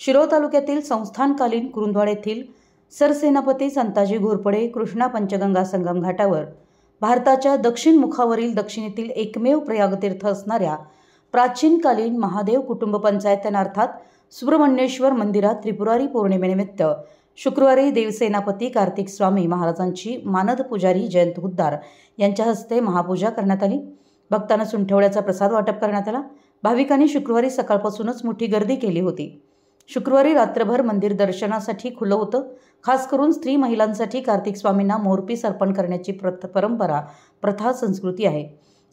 शिरोळ तालुक्यातील संस्थानकालीन कुरुंदवाड येथील सरसेनापती संताजी घोरपडे कृष्णा पंचगंगा संगम घाटावर भारताच्या दक्षिण मुखावरील दक्षिणेतील एकमेव प्रयागतीर्थ असणाऱ्या प्राचीनकालीन महादेव कुटुंब पंचायतन अर्थात सुब्रमण्येश्वर मंदिरात त्रिपुरारी पौर्णिमेनिमित्त शुक्रवारी देवसेनापती कार्तिक स्वामी महाराजांची मानद पुजारी जयंत हुद्दार यांच्या हस्ते महापूजा करण्यात आली। भक्तांना सुंठवड्याचा प्रसाद वाटप करण्यात आला। भाविकांनी शुक्रवारी सकाळपासूनच मोठी गर्दी केली होती। शुक्रवारी रात्रभर मंदिर दर्शनासाठी खुलं होतं। खास करून स्त्री महिलांसाठी कार्तिक स्वामींना मोरपीस अर्पण करण्याची प्रथा संस्कृती आहे।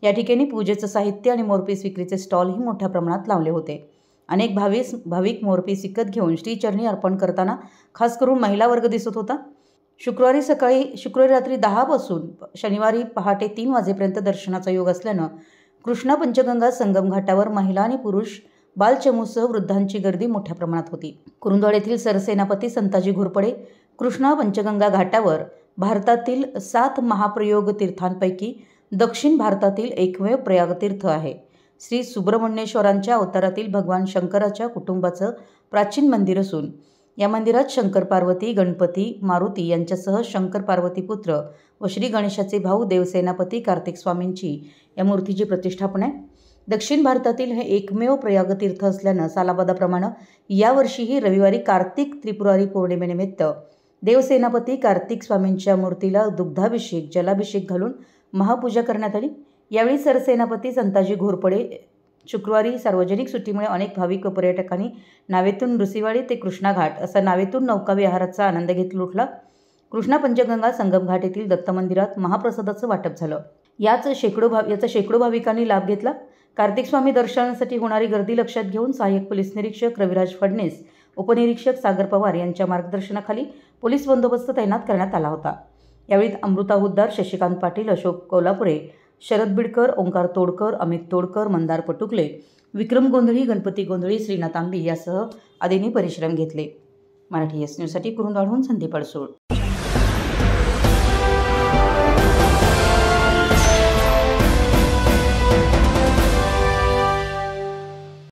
या ठिकाणी पूजेचं साहित्य आणि मोरपीस विक्रीचे स्टॉलही मोठ्या प्रमाणात लावले होते। अनेक भाविक मोरपीस विकत घेऊन श्रीचरणी अर्पण करताना खास करून महिला वर्ग दिसत होता। शुक्रवारी रात्री 10 पासून शनिवारी पहाटे 3 वाजेपर्यंत दर्शनाचा योग असल्यानं कृष्णा पंचगंगा संगम घाटावर महिला आणि पुरुष बालचमूसह वृद्धांची गर्दी मोठ्या प्रमाणात होती। कुरुंदवाड येथील सरसेनापती संताजी घोरपडे कृष्णा पंचगंगा घाटावर भारतातील 7 महाप्रयोग तीर्थांपैकी दक्षिण भारतातील एकमेव प्रयागतीर्थ आहे। श्री सुब्रमण्येश्वरांच्या अवतारातील भगवान शंकराच्या कुटुंबाचं प्राचीन मंदिर असून या मंदिरात शंकर पार्वती, गणपती, मारुती यांच्यासह शंकर पार्वती पुत्र व श्री गणेशाचे भाऊ देवसेनापती कार्तिक स्वामींची या मूर्तीची प्रतिष्ठापना आहे। दक्षिण भारतातील हे एकमेव प्रयागतीर्थ असल्यानं सालाबादाप्रमाणे यावर्षीही रविवारी कार्तिक त्रिपुरारी पौर्णिमेनिमित्त देवसेनापती कार्तिक स्वामींच्या मूर्तीला दुग्धाभिषेक, जलाभिषेक घालून महापूजा करण्यात आली। यावेळी सरसेनापती संताजी घोरपडे शुक्रवारी सार्वजनिक सुट्टीमुळे अनेक भाविक व पर्यटकांनी नावेतून ऋषीवाडी ते कृष्णा घाट असा नावेतून नौका विहाराचा आनंद घेत लुटला। कृष्णा पंचगंगा संगम घाट येथील दत्त मंदिरात महाप्रसादाचं वाटप झालं। याचा शेकडो भाविकांनी लाभ घेतला। कार्तिक स्वामी दर्शनासाठी होणारी गर्दी लक्षात घेऊन सहाय्यक पोलीस निरीक्षक रविराज फडणीस, उपनिरीक्षक सागर पवार यांच्या मार्गदर्शनाखाली पोलीस बंदोबस्त तैनात करण्यात आला होता। यावेळी अमृता हुद्दार, शशिकांत पाटील, अशोक कोल्हापुरे, शरद बिडकर, ओंकार तोडकर, अमित तोडकर, मंदार पटुकले, विक्रम गोंधळी, गणपती गोंधळी, श्रीनाथ आंबी यासह आदींनी परिश्रम घेतले। मराठी एस न्यूजसाठी कुरुंदवाडहून संदीप अडसूळ।